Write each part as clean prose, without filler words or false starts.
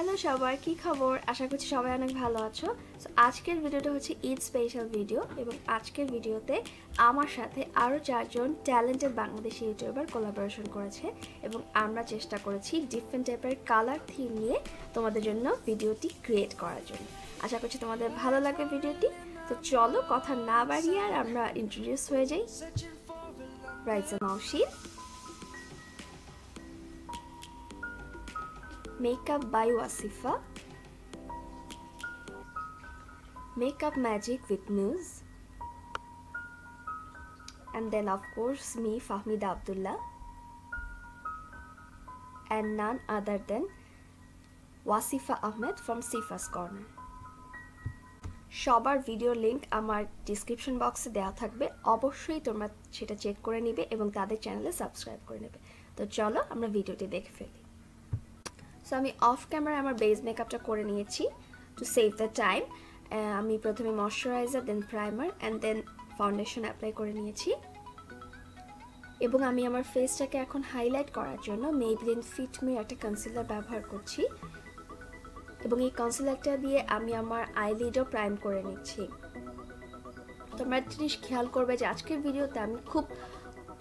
Hello সবার, কি খবর? আশা করছি সবাই অনেক ভালো আছো। সো আজকের ভিডিওটা হচ্ছে ঈদ স্পেশাল ভিডিও এবং আজকের ভিডিওতে আমার সাথে আরও 4জন ট্যালেন্টেড বাংলাদেশি ইউটিউবার কোলাবোরেশন করেছে এবং আমরা চেষ্টা করেছি ডিফারেন্ট টাইপের কালার থিম নিয়ে তোমাদের জন্য ভিডিওটি ক্রিয়েট করার জন্য। আশা করছি তোমাদের ভালো লাগবে ভিডিওটি। তো চলো কথা না বাড়িয়ে আর আমরা ইন্ট্রোডিউস হয়ে যাই। রাইজা মাউশি, Makeup by Wasifa, Makeup Magic with Muse, and then of course me, Fahmida Abdullah, and none other than Wasifa Ahmed from Sifa's Corner. সবার ভিডিও লিংক আমার ডেসক্রিপশন বক্সে দেওয়া থাকবে, অবশ্যই তোমরা সেটা চেক করে নেবে এবং তাদের চ্যানেলে সাবস্ক্রাইব করে নেবে। তো চলো আমরা ভিডিওটি দেখে ফেলি। সো আমি অফ ক্যামেরায় আমার বেস মেকআপটা করে নিয়েছি টু সেভ দ্য টাইম। আমি প্রথমে moisturiser, then primer and then foundation apply করে নিয়েছি এবং আমি আমার ফেসটাকে এখন হাইলাইট করার জন্য মেবলিন ফিট মি একটা কনসিলার ব্যবহার করছি এবং এই কনসিলারটা দিয়ে আমি আমার আইলিডও প্রাইম করে নিচ্ছি। তোমরা একটা জিনিস খেয়াল করবে যে আজকের ভিডিওতে আমি খুব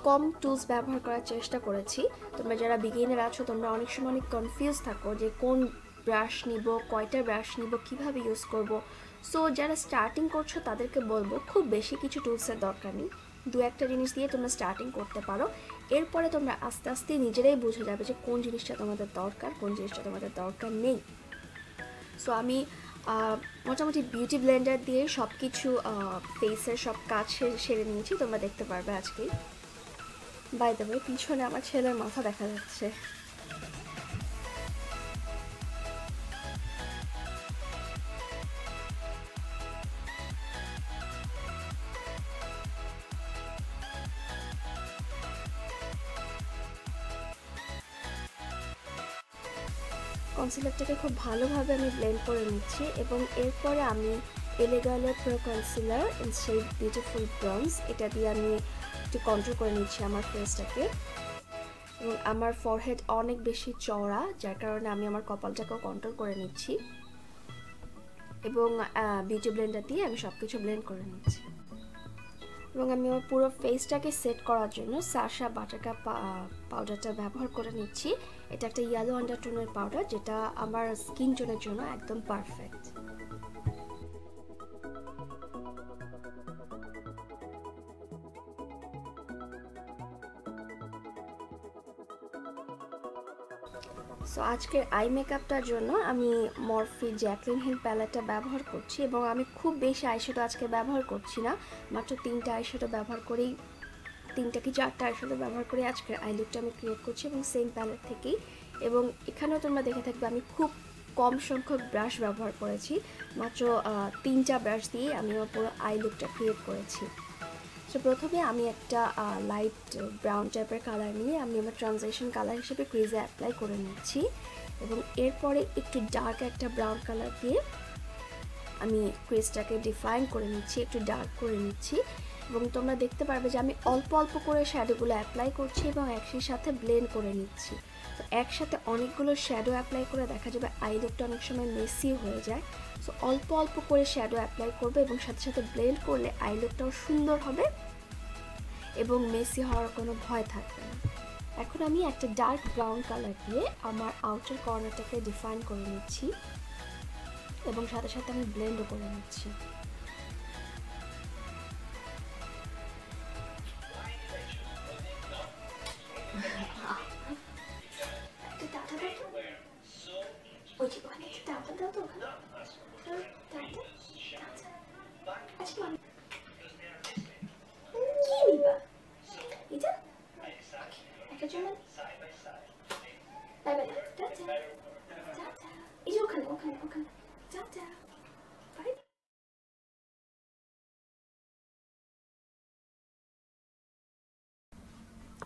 কম টুলস ব্যবহার করার চেষ্টা করেছি। তোমরা যারা বিগিনার আছো তোমরা অনেক সময় অনেক কনফিউজ থাকো যে কোন ব্রাশ নিব, কয়টা ব্রাশ নিব, কিভাবে ইউজ করব। সো যারা স্টার্টিং করছো তাদেরকে বলবো খুব বেশি কিছু টুলসের দরকার নেই, দু একটা জিনিস দিয়ে তোমরা স্টার্টিং করতে পারো। এরপরে তোমরা আস্তে আস্তে নিজেরাই বুঝে যাবে যে কোন জিনিসটা তোমাদের দরকার, কোন জিনিসটা তোমাদের দরকার নেই। সো আমি মোটামুটি বিউটি ব্লেন্ডার দিয়ে সব কিছু ফেসের সব কাজ সেরে নিয়েছি, তোমরা দেখতে পারবে আজকেই। বাই দ্য ওয়ে, পিছনে আমার ছেলের মাথা দেখা যাচ্ছে। কনসিলারটাকে খুব ভালোভাবে আমি ব্লেন্ড করে নিচ্ছি এবং এরপরে আমি এলএ গার্লের pro concealer in shade beautiful bronze এটা দিয়ে আমি একটু কন্ট্রোল করে নিচ্ছি আমার ফেসটাকে। এবং আমার ফরহেড অনেক বেশি চওড়া, যার কারণে আমি আমার কপালটাকেও কন্ট্রোল করে নিচ্ছি এবং বিউটি ব্লেন্ডার দিয়ে আমি সব কিছু ব্লেন্ড করে নিচ্ছি। এবং আমি আমার পুরো ফেসটাকে সেট করার জন্য সাশা বাটারকাপ পাউডারটা ব্যবহার করে নিচ্ছি। এটা একটা ইয়েলো আন্ডারটোনের পাউডার যেটা আমার স্কিন টোনের জন্য একদম পারফেক্ট। সো আজকের আই মেকআপটার জন্য আমি মরফি জ্যাকলিন হিল প্যালেটটা ব্যবহার করছি এবং আমি খুব বেশি আইশ্যাডো আজকে ব্যবহার করছি না, মাত্র 3টা আইশ্যাডো ব্যবহার করেই, 3টা কি 4টা আইশ্যাডো ব্যবহার করে আজকের আই লুকটা আমি ক্রিয়েট করছি এবং সেম প্যালেট থেকেই। এবং এখানেও তোমরা দেখে থাকবে আমি খুব কম সংখ্যক ব্রাশ ব্যবহার করেছি, মাত্র 3টা ব্রাশ দিয়ে আমি আমার পুরো আই লুকটা ক্রিয়েট করেছি। সো প্রথমে আমি একটা লাইট ব্রাউন টাইপের কালার নিয়ে আমি আমার ট্রানজিশন কালার হিসেবে ক্রিজে অ্যাপ্লাই করে নিচ্ছি এবং এরপরে একটু ডার্ক একটা ব্রাউন কালার দিয়ে আমি ক্রিজটাকে ডিফাইন করে নিচ্ছি, একটু ডার্ক করে নিচ্ছি। এবং তোমরা দেখতে পারবে যে আমি অল্প অল্প করে শ্যাডোগুলো অ্যাপ্লাই করছি এবং একই সাথে ব্লেন্ড করে নিচ্ছি। তো একসাথে অনেকগুলো শ্যাডো অ্যাপ্লাই করে দেখা যাবে আই লুকটা অনেক সময় মেসি হয়ে যায়। সো অল্প অল্প করে শ্যাডো অ্যাপ্লাই করবে এবং সাথে সাথে ব্লেন্ড করলে আই লুকটাও সুন্দর হবে এবং মেসি হওয়ার কোনো ভয় থাকবে না। এখন আমি একটা ডার্ক ব্রাউন কালার দিয়ে আমার আউটার কর্নারটাকে ডিফাইন করে নিচ্ছি এবং সাথে সাথে আমি ব্লেন্ডও করে নিচ্ছি।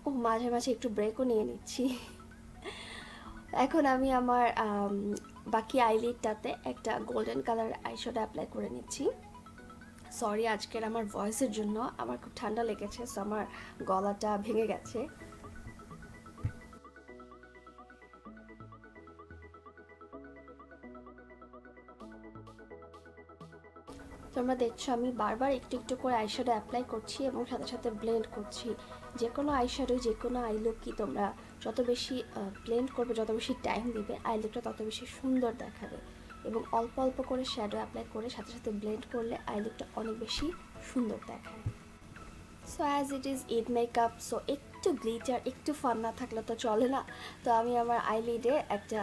ও মাঝে মাঝে একটু ব্রেকও নিয়ে নিচ্ছি। এখন আমি আমার বাকি আইলিডটাতে একটা গোল্ডেন কালার আইশ্যাডো অ্যাপ্লাই করে নিচ্ছি। সরি আজকের আমার ভয়েসের জন্য, আমার খুব ঠান্ডা লেগেছে, সো আমার গলাটা ভেঙে গেছে। তোমরা দেখছো আমি বারবার একটু একটু করে আইশ্যাডো অ্যাপ্লাই করছি এবং সাথে সাথে ব্লেন্ড করছি। যে কোনো আইশ্যাডো, যে কোনো আই লুকই তোমরা যত বেশি ব্লেন্ড করবে, যত বেশি টাইম দিবে, আই লুকটা তত বেশি সুন্দর দেখাবে। এবং অল্প অল্প করে শ্যাডো অ্যাপ্লাই করে সাথে সাথে ব্লেন্ড করলে আই লুকটা অনেক বেশি সুন্দর দেখায়। So as it is Eid makeup, so একটু গ্লিটার, একটু ফান না থাকলে তো চলে না। তো আমি আমার আইলিডে একটা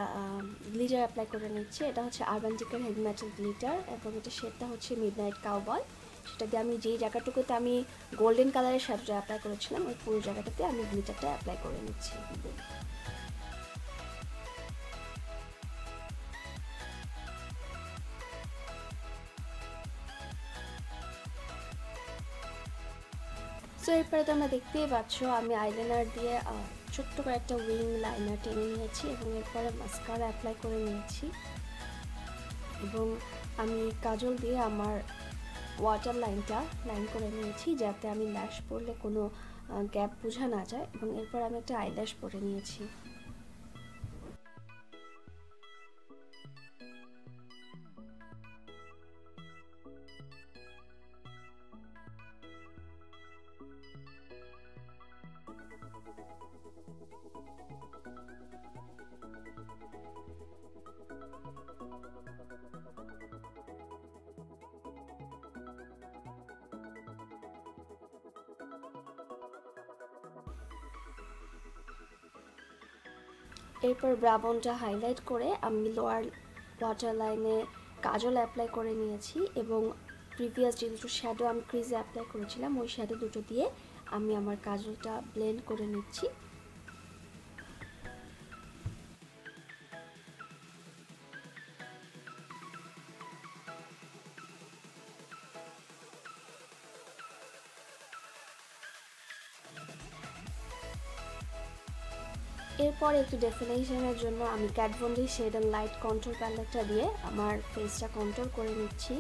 গ্লিটার অ্যাপ্লাই করে নিচ্ছি। এটা হচ্ছে আরবান্ডিকার হেভি মেটাল গ্লিটার এবং এটা শেডটা হচ্ছে মিডনাইট কাউবয়। সেটা দিয়ে আমি যেই জায়গাটুকুতে আমি গোল্ডেন কালারের শ্যাডোটা অ্যাপ্লাই করেছিলাম ওই পুরো জায়গাটাতে আমি গ্লিটারটা অ্যাপ্লাই করে নিচ্ছি। সো এরপরে তোমরা দেখতেই পাচ্ছ আমি আইলাইনার দিয়ে ছোট্ট করে একটা উইং লাইনার টেনে নিয়েছি এবং এরপরে মাস্কারা অ্যাপ্লাই করে নিয়েছি এবং আমি কাজল দিয়ে আমার ওয়াটার লাইনটা লাইন করে নিয়েছি যাতে আমি ল্যাশ পরলে কোনো গ্যাপ বোঝা না যায় এবং এরপর আমি একটা আইল্যাশ পরে নিয়েছি। এরপর ব্রাউনটা হাইলাইট করে আমি লোয়ার ওয়াটার লাইনে কাজল অ্যাপ্লাই করে নিয়েছি এবং প্রিভিয়াস যে দুটো শ্যাডো আমি ক্রিজে অ্যাপ্লাই করেছিলাম ওই শ্যাডো দুটো দিয়ে আমি আমার কাজলটা ব্লেন্ড করে নিচ্ছি। এরপর একটু ডেফিনেশনের জন্য আমি Kat von D shade and light control প্যালেটটা দিয়ে আমার ফেসটা কন্ট্রোল করে নিচ্ছি।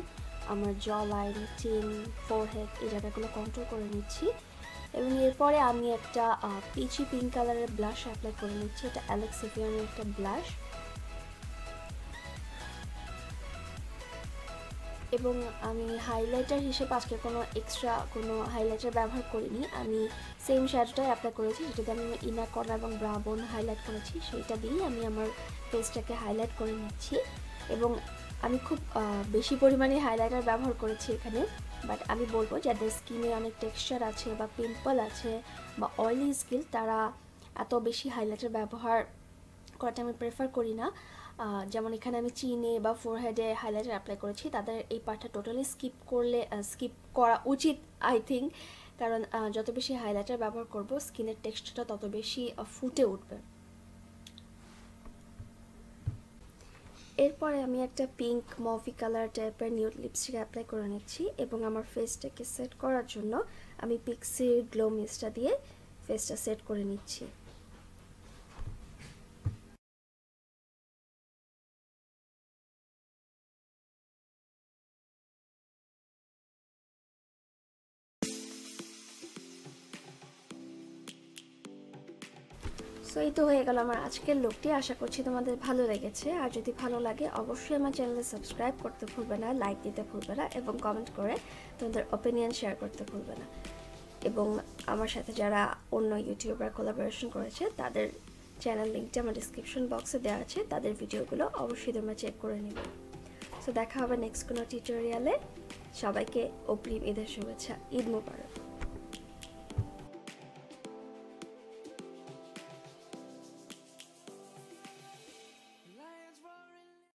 আমার জ লাইন, চিন, ফোরহেড এই জায়গাগুলো কন্ট্রোল করে নিচ্ছি এবং এরপরে আমি একটা পিচি পিঙ্ক কালারের ব্লাশ অ্যাপ্লাই করে নিচ্ছি। এটা অ্যালেক্স এভিয়ানের একটা ব্লাশ এবং আমি হাইলাইটার হিসেবে আজকে কোনো এক্সট্রা কোনো হাইলাইটার ব্যবহার করিনি। আমি সেম শ্যাডোটাই অ্যাপ্লাই করেছি যেটাতে আমি ইনার কর্নার এবং ব্রা বোন হাইলাইট করেছি, সেইটা দিয়েই আমি আমার ফেসটাকে হাইলাইট করে নিচ্ছি এবং আমি খুব বেশি পরিমাণে হাইলাইটার ব্যবহার করেছি এখানে। বাট আমি বলবো যাদের স্কিনে অনেক টেক্সচার আছে বা পিম্পল আছে বা অয়েলি স্কিন তারা এত বেশি হাইলাইটার ব্যবহার করাটা আমি প্রেফার করি না। যেমন এখানে আমি চিনে বা ফোরহেডে হাইলাইটার অ্যাপ্লাই করেছি, তাদের এই পার্টটা টোটালি স্কিপ করা উচিত আই থিঙ্ক, কারণ যত বেশি হাইলাইটার ব্যবহার করব স্কিনের টেক্সচারটা তত বেশি ফুটে উঠবে। এরপরে আমি একটা পিঙ্ক মফি কালার টাইপের নিউড লিপস্টিক অ্যাপ্লাই করে নিচ্ছি এবং আমার ফেসটাকে সেট করার জন্য আমি পিক্সির গ্লো মিস্টটা দিয়ে ফেসটা সেট করে নিচ্ছি। সো এই তো হয়ে গেল আমার আজকের লুকটি। আশা করছি তোমাদের ভালো লেগেছে। আর যদি ভালো লাগে অবশ্যই আমার চ্যানেলে সাবস্ক্রাইব করতে ভুলবে না, লাইক দিতে ভুলবে না এবং কমেন্ট করে তোমাদের ওপিনিয়ন শেয়ার করতে ভুলবে না। এবং আমার সাথে যারা অন্য ইউটিউবার কোলাবোরেশন করেছে তাদের চ্যানেল লিঙ্কটা আমার ডিসক্রিপশন বক্সে দেওয়া আছে, তাদের ভিডিওগুলো অবশ্যই তোমরা চেক করে নেবে। সো দেখা হবে নেক্সট কোনো টিউটোরিয়ালে। সবাইকে অগ্রিম ঈদের শুভেচ্ছা। ঈদ মোবারক।